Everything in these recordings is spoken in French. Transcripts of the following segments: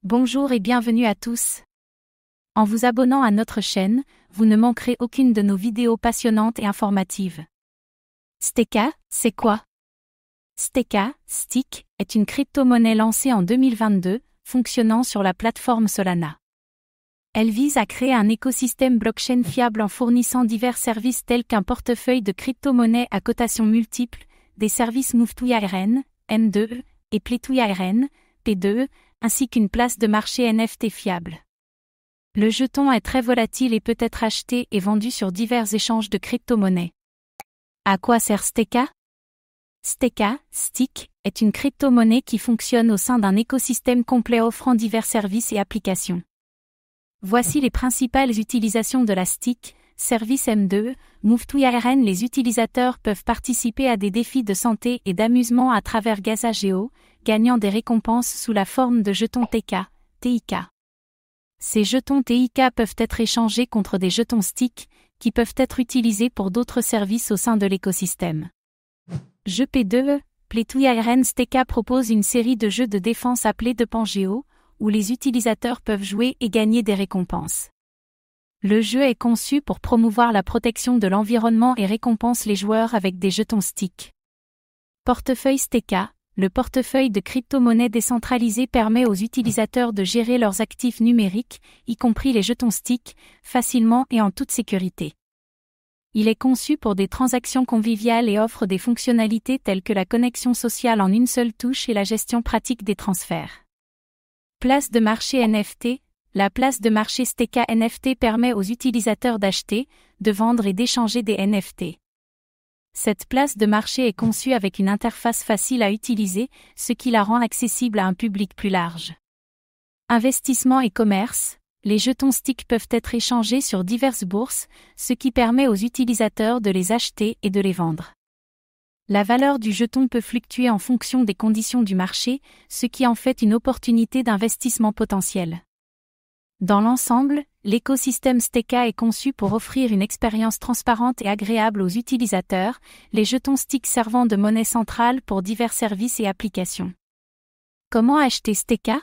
Bonjour et bienvenue à tous. En vous abonnant à notre chaîne, vous ne manquerez aucune de nos vidéos passionnantes et informatives. Steka, c'est quoi? Steka, Stick, est une crypto-monnaie lancée en 2022, fonctionnant sur la plateforme Solana. Elle vise à créer un écosystème blockchain fiable en fournissant divers services tels qu'un portefeuille de crypto-monnaies à cotation multiple, des services Move2ARN, M2E, et Play2ARN, P2E, ainsi qu'une place de marché NFT fiable. Le jeton est très volatile et peut être acheté et vendu sur divers échanges de crypto-monnaies. À quoi sert Steka? Steka, Stick, est une crypto-monnaie qui fonctionne au sein d'un écosystème complet offrant divers services et applications. Voici les principales utilisations de la Stick. Service M2, Move2ARN. Les utilisateurs peuvent participer à des défis de santé et d'amusement à travers Gaza.geo, gagnant des récompenses sous la forme de jetons TIK. Ces jetons TIK peuvent être échangés contre des jetons Stick, qui peuvent être utilisés pour d'autres services au sein de l'écosystème. Jeu P2E, Play2ARN. Steka propose une série de jeux de défense appelés Depend.geo, où les utilisateurs peuvent jouer et gagner des récompenses. Le jeu est conçu pour promouvoir la protection de l'environnement et récompense les joueurs avec des jetons Stick. Portefeuille Steka. Le portefeuille de crypto-monnaies décentralisées permet aux utilisateurs de gérer leurs actifs numériques, y compris les jetons Stick, facilement et en toute sécurité. Il est conçu pour des transactions conviviales et offre des fonctionnalités telles que la connexion sociale en une seule touche et la gestion pratique des transferts. Place de marché NFT. La place de marché Steka NFT permet aux utilisateurs d'acheter, de vendre et d'échanger des NFT. Cette place de marché est conçue avec une interface facile à utiliser, ce qui la rend accessible à un public plus large. Investissement et commerce. Les jetons Stick peuvent être échangés sur diverses bourses, ce qui permet aux utilisateurs de les acheter et de les vendre. La valeur du jeton peut fluctuer en fonction des conditions du marché, ce qui en fait une opportunité d'investissement potentiel. Dans l'ensemble, l'écosystème Steka est conçu pour offrir une expérience transparente et agréable aux utilisateurs, les jetons Stick servant de monnaie centrale pour divers services et applications. Comment acheter Steka?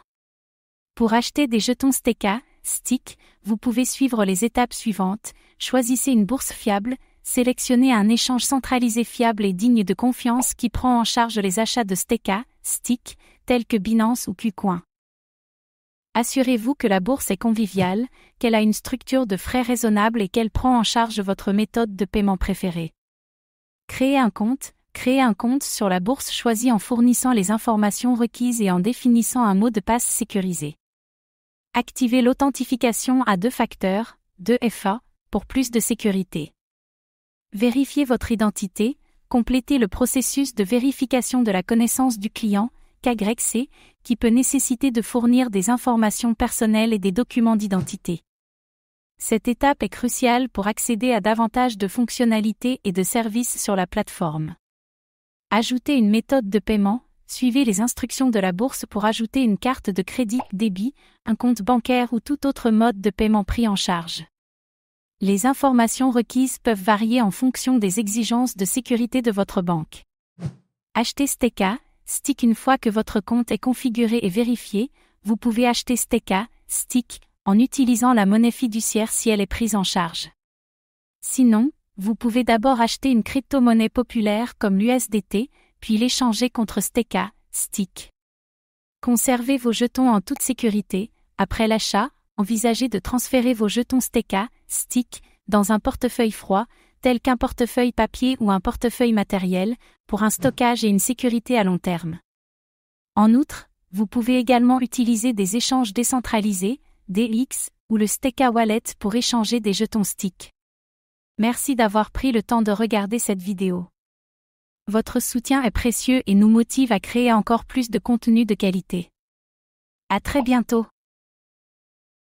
Pour acheter des jetons Steka, Stick, vous pouvez suivre les étapes suivantes. Choisissez une bourse fiable, sélectionnez un échange centralisé fiable et digne de confiance qui prend en charge les achats de Steka, Stick, tels que Binance ou KuCoin. Assurez-vous que la bourse est conviviale, qu'elle a une structure de frais raisonnable et qu'elle prend en charge votre méthode de paiement préférée. Créez un compte sur la bourse choisie en fournissant les informations requises et en définissant un mot de passe sécurisé. Activez l'authentification à 2 facteurs, 2FA, pour plus de sécurité. Vérifiez votre identité, complétez le processus de vérification de la connaissance du client, KYC, qui peut nécessiter de fournir des informations personnelles et des documents d'identité. Cette étape est cruciale pour accéder à davantage de fonctionnalités et de services sur la plateforme. Ajoutez une méthode de paiement, suivez les instructions de la bourse pour ajouter une carte de crédit, débit, un compte bancaire ou tout autre mode de paiement pris en charge. Les informations requises peuvent varier en fonction des exigences de sécurité de votre banque. Achetez Steka, Stick. Une fois que votre compte est configuré et vérifié, vous pouvez acheter Steka, Stick, en utilisant la monnaie fiduciaire si elle est prise en charge. Sinon, vous pouvez d'abord acheter une crypto-monnaie populaire comme l'USDT, puis l'échanger contre Steka, Stick. Conservez vos jetons en toute sécurité. Après l'achat, envisagez de transférer vos jetons Steka, Stick, dans un portefeuille froid, tel qu'un portefeuille papier ou un portefeuille matériel, pour un stockage et une sécurité à long terme. En outre, vous pouvez également utiliser des échanges décentralisés, DX, ou le Steka Wallet pour échanger des jetons Stick. Merci d'avoir pris le temps de regarder cette vidéo. Votre soutien est précieux et nous motive à créer encore plus de contenu de qualité. À très bientôt.